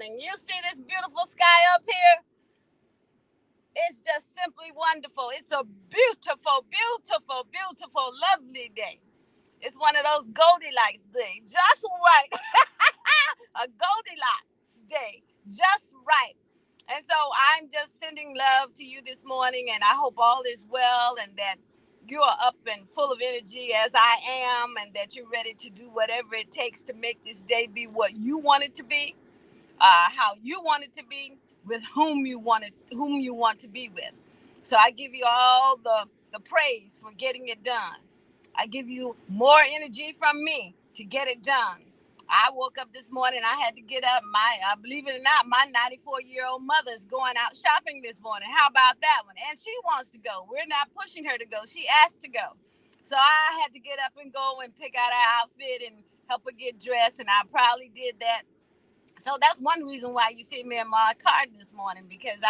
morning. You see this beautiful sky up here? It's just simply wonderful. It's a beautiful, beautiful, beautiful, lovely day. It's one of those Goldilocks days, just right. A Goldilocks day, just right. And so I'm just sending love to you this morning, and I hope all is well and that you are up and full of energy as I am, and that you're ready to do whatever it takes to make this day be what you want it to be, how you want it to be, with whom you want to be with. So I give you all the praise for getting it done. I give you more energy from me to get it done. I woke up this morning. I had to get up. Believe it or not, my 94-year-old mother's going out shopping this morning. How about that one? And she wants to go. We're not pushing her to go. She asked to go. So I had to get up and go and pick out her outfit and help her get dressed. And I probably did that. So that's one reason why you see me in my car this morning, because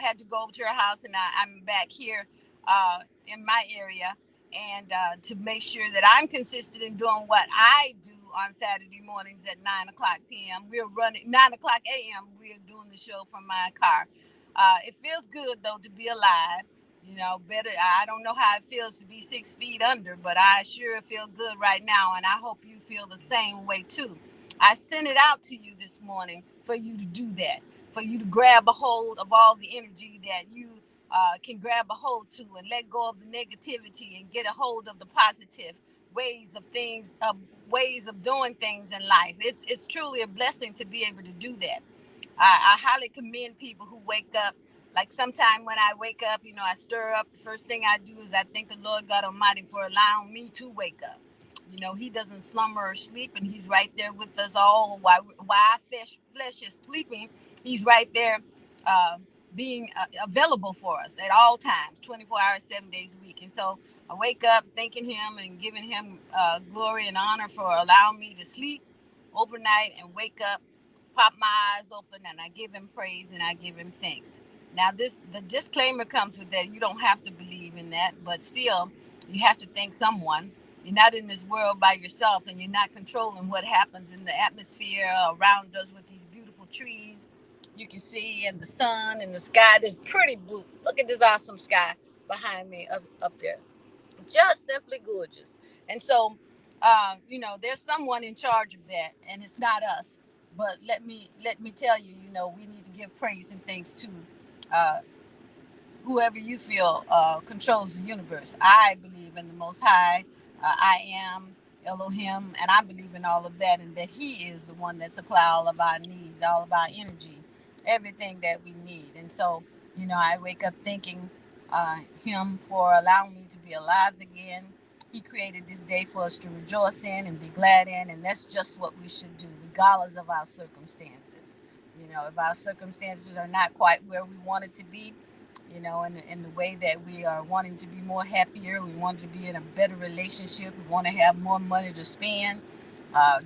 had to go over to her house, and I'm back here in my area, and to make sure that I'm consistent in doing what I do on Saturday mornings at 9:00 p.m. We're running 9:00 a.m. We're doing the show from my car. It feels good though to be alive. Better. I don't know how it feels to be 6 feet under, but I sure feel good right now, and I hope you feel the same way too. I sent it out to you this morning for you to do that, for you to grab a hold of all the energy that you can grab a hold to, and let go of the negativity and get a hold of the positive ways of doing things in life. It's truly a blessing to be able to do that. I highly commend people who wake up. Like sometime when I wake up, I stir up. The first thing I do is I thank the Lord God Almighty for allowing me to wake up. He doesn't slumber or sleep, and he's right there with us all. While our flesh is sleeping, he's right there being available for us at all times, 24 hours, 7 days a week. And so I wake up thanking him and giving him glory and honor for allowing me to sleep overnight and wake up, pop my eyes open, and I give him praise and I give him thanks. Now, the disclaimer comes with that. You don't have to believe in that, but still, you have to thank someone. You're not in this world by yourself, and you're not controlling what happens in the atmosphere around us with these beautiful trees you can see, and the sun and the sky. This pretty blue. Look at this awesome sky behind me up there. Just simply gorgeous. And so, there's someone in charge of that, and it's not us. But let me tell you, we need to give praise and thanks to uh, whoever you feel controls the universe. I believe in the Most High. I am Elohim, and I believe in all of that, and that He is the one that supplies all of our needs, all of our energy, everything that we need. And so, I wake up thanking Him for allowing me to be alive again. He created this day for us to rejoice in and be glad in, and that's just what we should do, regardless of our circumstances. If our circumstances are not quite where we want it to be, in the way that we are wanting to be more happier, we want to be in a better relationship, we want to have more money to spend,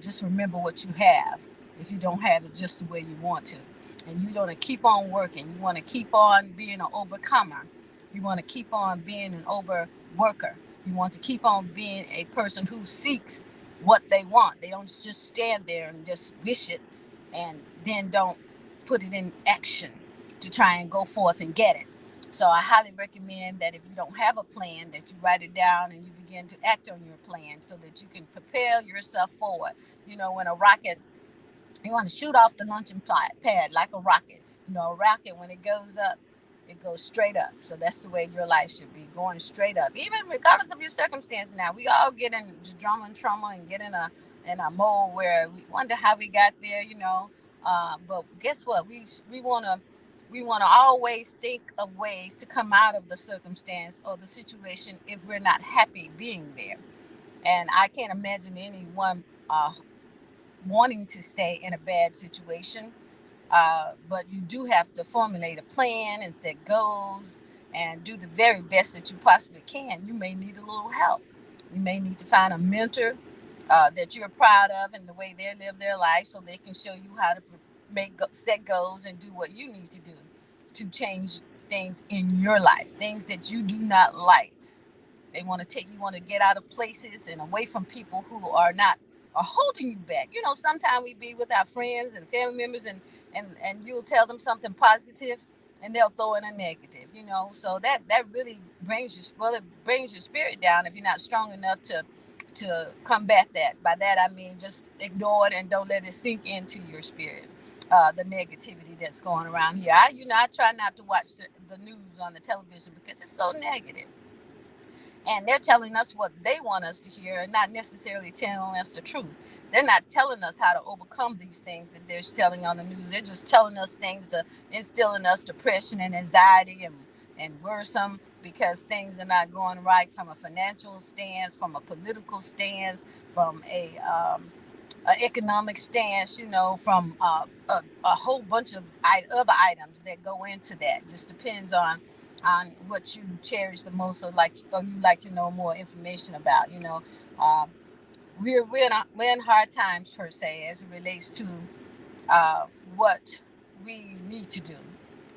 just remember what you have. If you don't have it just the way you want to, and you want to keep on working, you want to keep on being an overcomer, you want to keep on being an overworker, you want to keep on being a person who seeks what they want. They don't just stand there and just wish it and then don't put it in action to try and go forth and get it. So I highly recommend that if you don't have a plan, that you write it down and you begin to act on your plan so that you can prepare yourself forward. When a rocket, you want to shoot off the launching pad like a rocket. A rocket, when it goes up, it goes straight up. So that's the way your life should be, going straight up. Even regardless of your circumstance now, we all get into drama and trauma and get in a mode where we wonder how we got there, but guess what? We want to always think of ways to come out of the circumstance or the situation if we're not happy being there. And I can't imagine anyone wanting to stay in a bad situation. But you do have to formulate a plan and set goals and do the very best that you possibly can. You may need a little help. You may need to find a mentor that you're proud of and the way they live their life, so they can show you how to set goals and do what you need to do to change things in your life, things that you do not like. You want to get out of places and away from people who are not are holding you back. You know, sometimes we be with our friends and family members, and you'll tell them something positive, and they'll throw in a negative. You know, so that really brings you, well, it brings your spirit down if you're not strong enough to combat that. By that I mean just ignore it and don't let it sink into your spirit. The negativity that's going around here. I try not to watch the news on the television because it's so negative, and they're telling us what they want us to hear and not necessarily telling us the truth. They're not telling us how to overcome these things that they're telling on the news. They're just telling us things to instill in us depression and anxiety and worrisome because things are not going right from a financial stance, from a political stance, from a economic stance, from a whole bunch of other items that go into that. Just depends on what you cherish the most, or you like to know more information about. Uh, we're in hard times per se as it relates to what we need to do.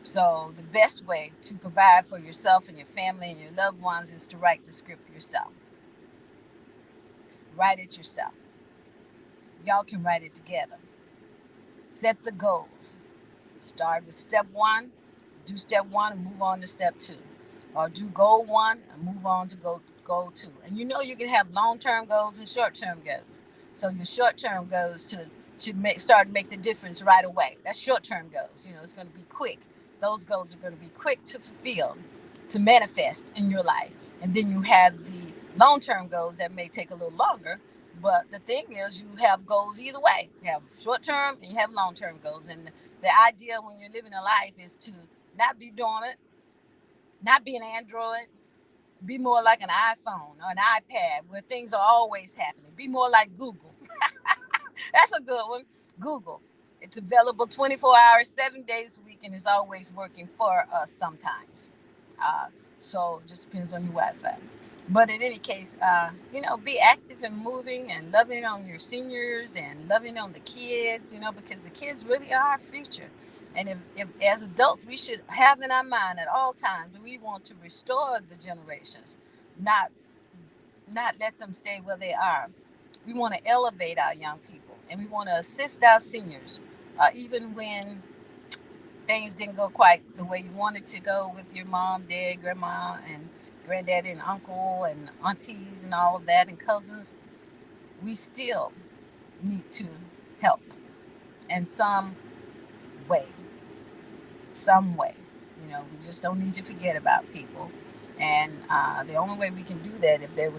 So the best way to provide for yourself and your family and your loved ones is to write the script yourself. Write it yourself. Y'all can write it together. Set the goals. Start with step one, do step one and move on to step two. Or do goal one and move on to goal two. And you can have long-term goals and short-term goals. So your short-term goals start to make the difference right away. That's short-term goals. It's going to be quick. Those goals are going to be quick to fulfill, to manifest in your life. And then you have the long-term goals that may take a little longer. But the thing is, you have goals either way. You have short-term and you have long-term goals. And the idea when you're living a life is to not be dormant, not be an Android, be more like an iPhone or an iPad where things are always happening. Be more like Google. That's a good one. Google. It's available 24 hours, 7 days a week, and it's always working for us sometimes. Uh, so it just depends on your Wi-Fi. But in any case, be active and moving and loving on your seniors and loving on the kids, because the kids really are our future. And if as adults, we should have in our mind at all times that we want to restore the generations, not not let them stay where they are. We want to elevate our young people and we want to assist our seniors, even when things didn't go quite the way you wanted to go with your mom, dad, grandma, and granddaddy, and uncle, and aunties, and all of that, and cousins. We still need to help in way, some way. We just don't need to forget about people. And the only way we can do that, if there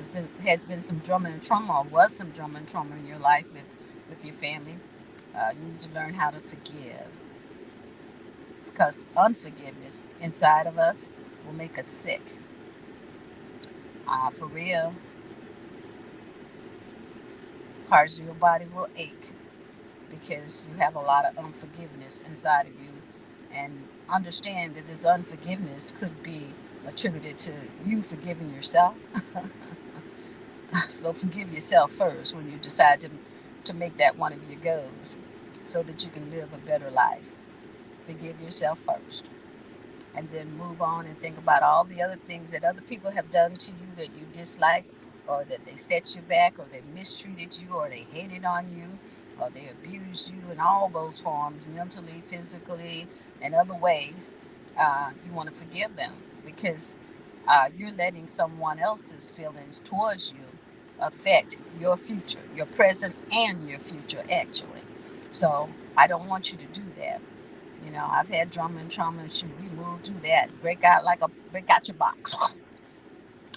has been some drama and trauma, or was some drama and trauma in your life with your family, you need to learn how to forgive. Because unforgiveness inside of us will make us sick. For real, parts of your body will ache because you have a lot of unforgiveness inside of you. And understand that this unforgiveness could be attributed to you forgiving yourself. So forgive yourself first when you decide to make that one of your goals so that you can live a better life. Forgive yourself first. And then move on and think about all the other things that other people have done to you that you dislike, or that they set you back, or they mistreated you, or they hated on you, or they abused you in all those forms, mentally, physically, and other ways. You want to forgive them because you're letting someone else's feelings towards you affect your future, your present and your future, actually. So I don't want you to do that. I've had drama and trauma, and shoot, we moved through that. Break out your box.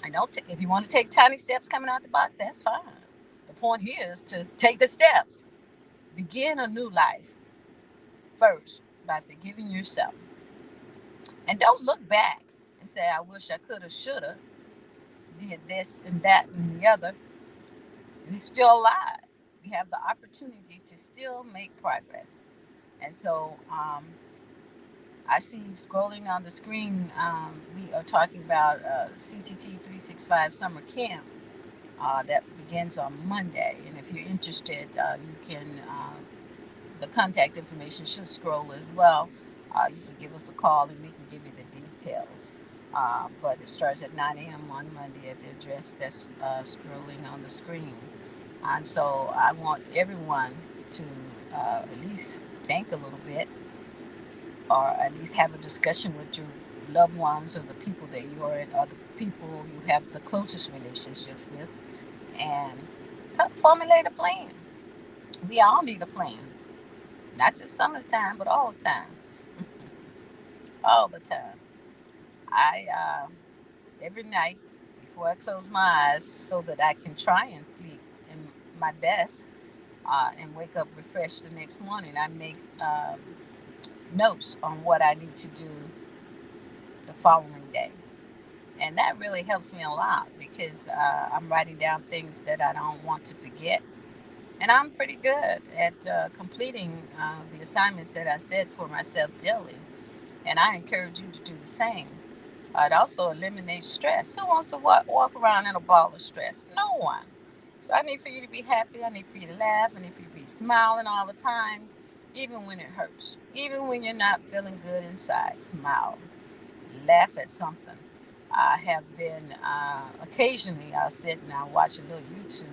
I know if you want to take tiny steps coming out the box, that's fine. The point here is to take the steps. Begin a new life first by forgiving yourself. And don't look back and say, I wish I could have, should have, did this and that and the other. You're still alive. You have the opportunity to still make progress. And so, I see scrolling on the screen, we are talking about CTT 365 Summer Camp that begins on Monday. And if you're interested, you can, the contact information should scroll as well. You can give us a call and we can give you the details. But it starts at 9 a.m. on Monday at the address that's scrolling on the screen. And so I want everyone to at least think a little bit, or at least have a discussion with your loved ones or the people that you are in, or the people you have the closest relationships with, and formulate a plan. We all need a plan, not just some of the time, but all the time. All the time. I every night before I close my eyes, so that I can try and sleep in my best and wake up refreshed the next morning. I make notes on what I need to do the following day. And that really helps me a lot because I'm writing down things that I don't want to forget. And I'm pretty good at completing the assignments that I set for myself daily. And I encourage you to do the same. It also eliminates stress. Who wants to walk around in a ball of stress? No one. So I need for you to be happy. I need for you to laugh. I need for you to be smiling all the time, even when it hurts. Even when you're not feeling good inside, smile. Laugh at something. I have been occasionally I'll sit and I'll watch a little YouTube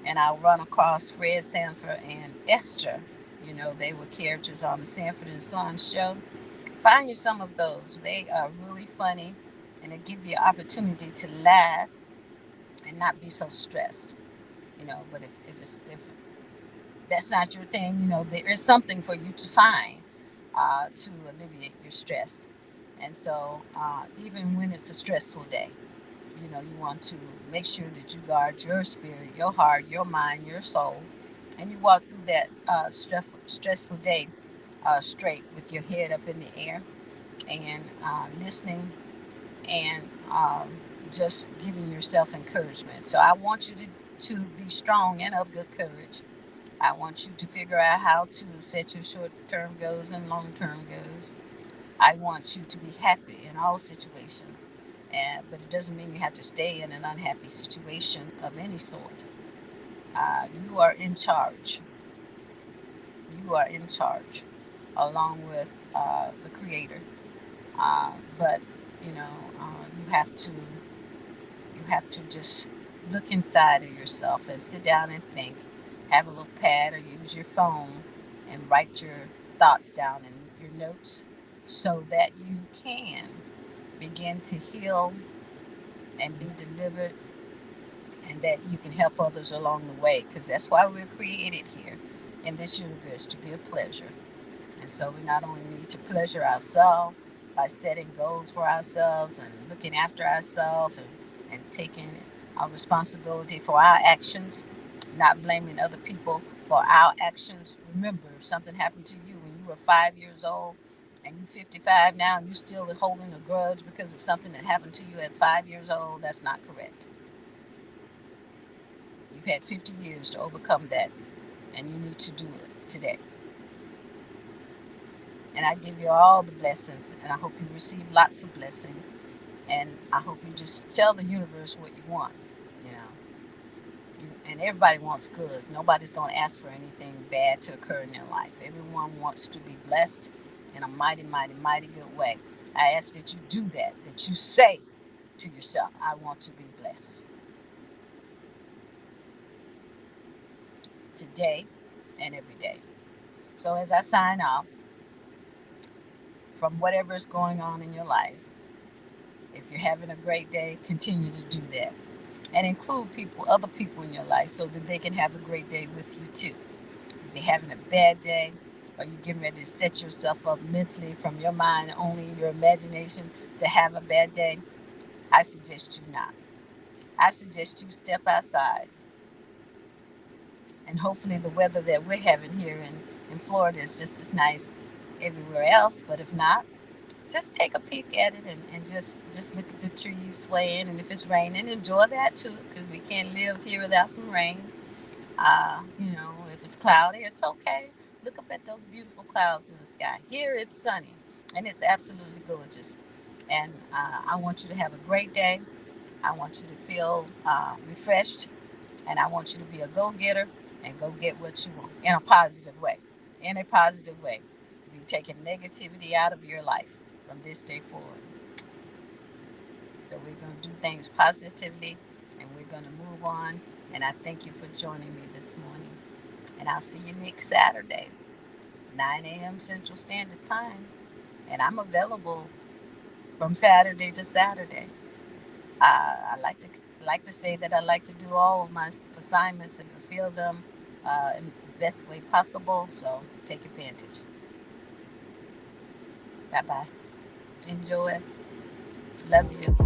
and I'll run across Fred Sanford and Esther. You know, they were characters on the Sanford and Son show. Find you some of those. They are really funny and it give you an opportunity to laugh and not be so stressed. You know, but if that's not your thing, you know, there is something for you to find to alleviate your stress. And so, even when it's a stressful day, you know, you want to make sure that you guard your spirit, your heart, your mind, your soul, and you walk through that stressful day straight with your head up in the air and listening and just giving yourself encouragement. So I want you to be strong and of good courage. I want you to figure out how to set your short term goals and long term goals. I want you to be happy in all situations. But it doesn't mean you have to stay in an unhappy situation of any sort. You are in charge. You are in charge, along with the Creator. But you know, you have to just look inside of yourself and sit down and think. Have a little pad or use your phone and write your thoughts down in your notes so that you can begin to heal and be delivered and that you can help others along the way because that's why we're created here in this universe to be a pleasure. And so we not only need to pleasure ourselves by setting goals for ourselves and looking after ourselves and taking our responsibility for our actions, not blaming other people for our actions. Remember, if something happened to you when you were 5 years old and you're 55 now and you're still holding a grudge because of something that happened to you at 5 years old, that's not correct. You've had 50 years to overcome that, and you need to do it today. And I give you all the blessings, and I hope you receive lots of blessings. And I hope you just tell the universe what you want, you know. And everybody wants good. Nobody's going to ask for anything bad to occur in their life. Everyone wants to be blessed in a mighty, mighty, mighty good way. I ask that you do that, that you say to yourself, I want to be blessed today and every day. So as I sign off from whatever is going on in your life, if you're having a great day, continue to do that. And include other people in your life so that they can have a great day with you too. If you're having a bad day or you're getting ready to set yourself up mentally from your mind, only your imagination to have a bad day, I suggest you not. I suggest you step outside and hopefully the weather that we're having here in Florida is just as nice everywhere else. But if not, just take a peek at it and just look at the trees swaying. And if it's raining, enjoy that too, because we can't live here without some rain. You know, if it's cloudy, it's okay. Look up at those beautiful clouds in the sky. Here it's sunny and it's absolutely gorgeous. And I want you to have a great day. I want you to feel refreshed, and I want you to be a go-getter and go get what you want in a positive way. In a positive way. Be taking negativity out of your life from this day forward. So we're going to do things positively, and we're going to move on And I thank you for joining me this morning. And I'll see you next Saturday, 9 a.m. Central Standard Time. And I'm available from Saturday to Saturday. I like to say that I like to do all of my assignments and fulfill them in the best way possible. So take advantage. Bye bye. Enjoy. Love you.